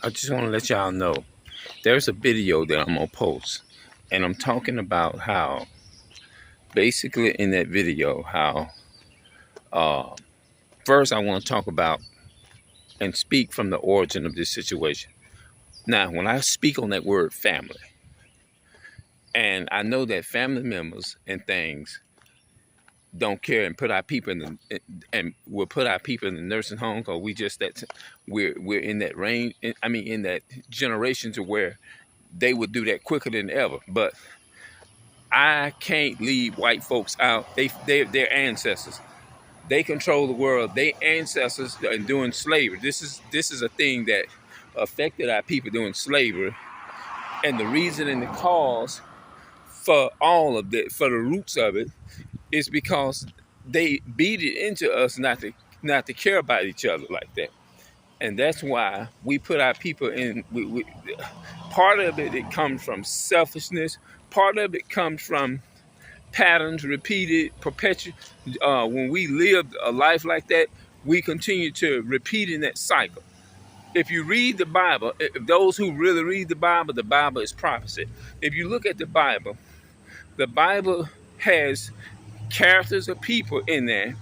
I just want to let y'all know there's a video that I'm gonna post, and I'm talking about how basically in that video how uh, first I want to talk about and speak from the origin of this situation. Now, when I speak on that word family, and I know that family members and things don't care and put our people in the and will put our people in the nursing home because we're in that range. I mean, in that generation to where they would do that quicker than ever. But I can't leave white folks out. Their ancestors. They control the world. They ancestors are doing slavery. This is a thing that affected our people doing slavery, and the reason and the cause for all of that, for the roots of it, is because they beat it into us not to care about each other like that. And that's why we put our people in. Part of it comes from selfishness. Part of it comes from patterns repeated, perpetual. When we live a life like that, we continue to repeat in that cycle. If you read the Bible, if those who really read the Bible is prophecy. If you look at the Bible has characters of people in there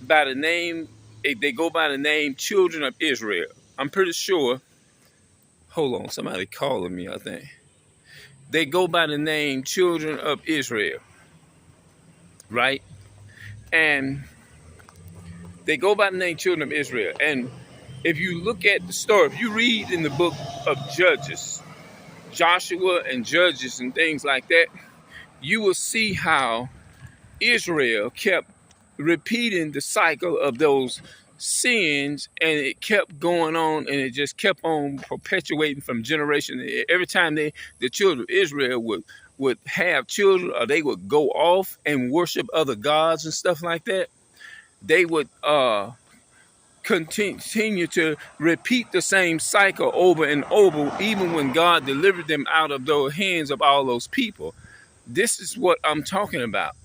by the name, they go by the name children of Israel. I'm pretty sure, hold on, somebody calling me, I think. They go by the name children of Israel, right? And they go by the name children of Israel. And if you look at the story, if you read in the book of Judges, Joshua and Judges and things like that, you will see how Israel kept repeating the cycle of those sins, and it kept going on, and it just kept on perpetuating from generation. Every time the children of Israel would have children, or they would go off and worship other gods and stuff like that, they would continue to repeat the same cycle over and over, even when God delivered them out of the hands of all those people. This is what I'm talking about.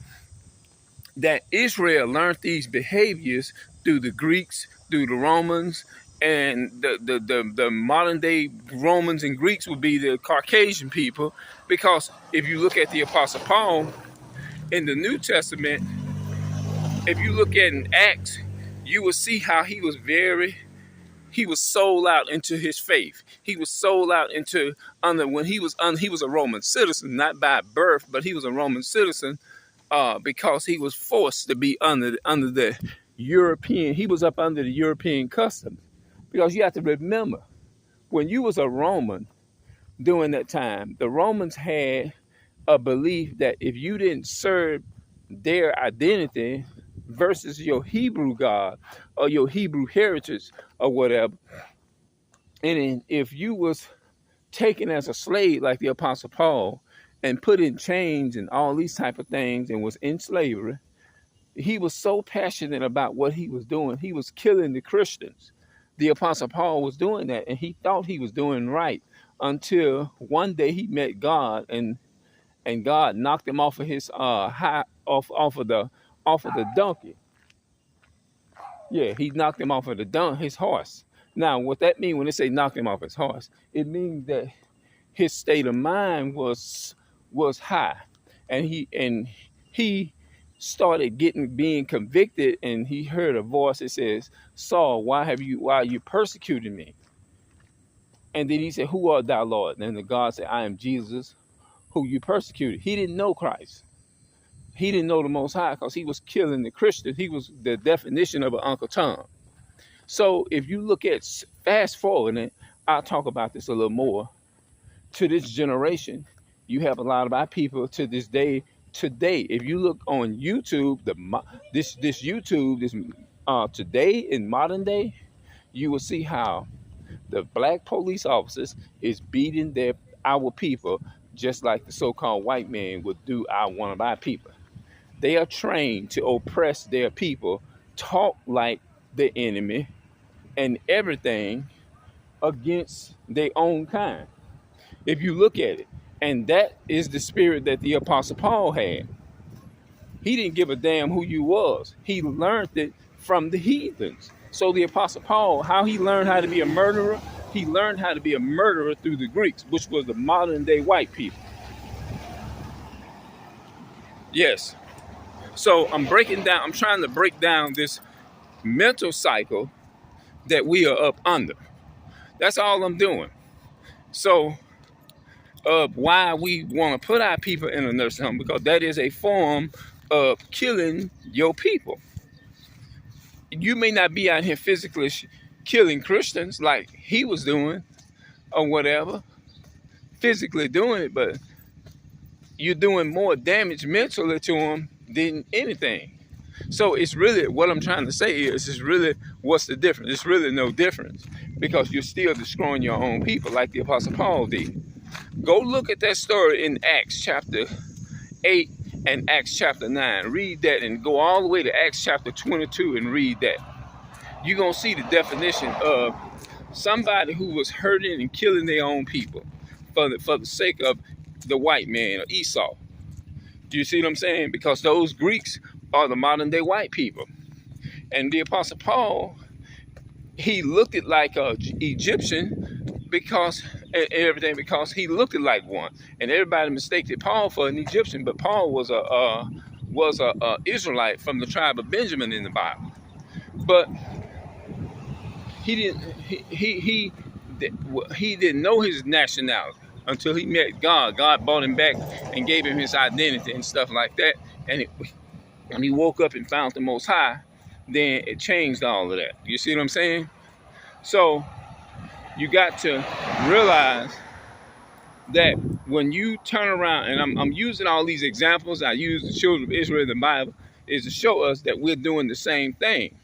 That Israel learned these behaviors through the Greeks, through the Romans, and the modern day Romans and Greeks would be the Caucasian people. Because if you look at the Apostle Paul in the New Testament, if you look at in Acts, you will see how he was sold out into his faith. He was sold out into he was a Roman citizen, not by birth, but he was a Roman citizen because he was forced to be under the European. He was up under the European customs. Because you have to remember, when you was a Roman during that time, the Romans had a belief that if you didn't serve their identity versus your Hebrew God or your Hebrew heritage or whatever, and if you was taken as a slave like the Apostle Paul and put in chains and all these type of things and was in slavery, he was so passionate about what he was doing. He was killing the Christians. The Apostle Paul was doing that, and he thought he was doing right until one day he met God, and God knocked him off of his off of the donkey. Yeah, he knocked him off of his horse. Now, what that means when they say knocked him off his horse, it means that his state of mind was high, and he started being convicted, and he heard a voice that says, "Saul, why are you persecuting me?" And then he said, "Who art thou, Lord?" And the God said, "I am Jesus, who you persecuted." He didn't know Christ. He didn't know the Most High because he was killing the Christians. He was the definition of an Uncle Tom. So if you look at fast forward, and I'll talk about this a little more, to this generation, you have a lot of our people to this day. Today, if you look on YouTube, this today in modern day, you will see how the black police officers is beating our people just like the so-called white man would do one of our people. They are trained to oppress their people, talk like the enemy, and everything against their own kind. If you look at it, and that is the spirit that the Apostle Paul had. He didn't give a damn who you was. He learned it from the heathens. So the Apostle Paul, how he learned how to be a murderer, He learned how to be a murderer through the Greeks, which was the modern day white people. Yes. So I'm trying to break down this mental cycle that we are up under. That's all I'm doing. So why we want to put our people in a nursing home, because that is a form of killing your people. You may not be out here physically killing Christians like he was doing or whatever, physically doing it, but you're doing more damage mentally to them than anything. So it's really, what I'm trying to say is, it's really, what's the difference? It's really no difference, because you're still destroying your own people like the Apostle Paul did. Go look at that story in Acts chapter 8 and Acts chapter 9. Read that and go all the way to Acts chapter 22 and read that. You're going to see the definition of somebody who was hurting and killing their own people for the sake of the white man, or Esau. Do you see what I'm saying? Because those Greeks are the modern day white people. And the Apostle Paul, he looked it like an Egyptian because he looked it like one. And everybody mistaken Paul for an Egyptian, but Paul was a Israelite from the tribe of Benjamin in the Bible. But he didn't know his nationality until he met God. God brought him back and gave him his identity and stuff like that. And when he woke up and found the Most High, then it changed all of that. You see what I'm saying? So you got to realize that when you turn around, and I'm using all these examples, I use the children of Israel in the Bible, is to show us that we're doing the same thing,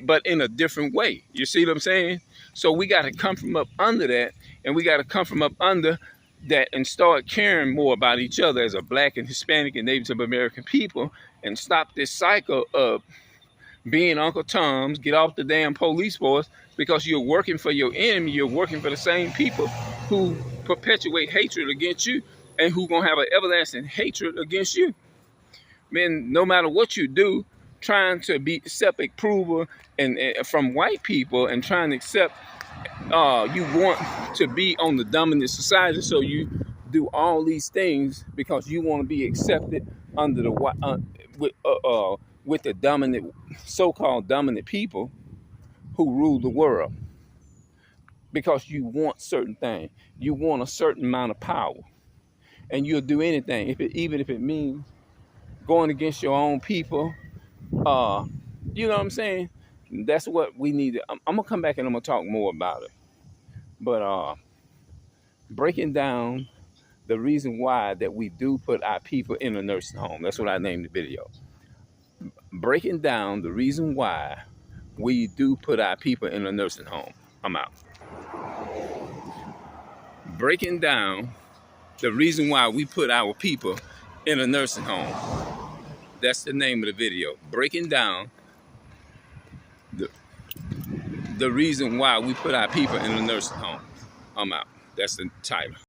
but in a different way. You see what I'm saying? So we got to come from up under that, and we got to come from up under that and start caring more about each other as a Black and Hispanic and Native American people, and stop this cycle of being Uncle Tom's. Get off the damn police force, because you're working for your enemy. You're working for the same people who perpetuate hatred against you, and who gonna have an everlasting hatred against you. Man, no matter what you do, trying to accept approval and from white people, and trying to accept, you want to be on the dominant society, so you do all these things because you want to be accepted under the with the dominant, so-called dominant people who rule the world, because you want certain things. You want a certain amount of power, and you'll do anything, even if it means going against your own people. You know what I'm saying? That's what we need. I'm gonna come back and I'm gonna talk more about it. But breaking down the reason why that we do put our people in a nursing home. That's what I named the video. Breaking down the reason why we do put our people in a nursing home. I'm out. Breaking down the reason why we put our people in a nursing home. That's the name of the video. Breaking down the reason why we put our people in a nursing home. I'm out. That's the title.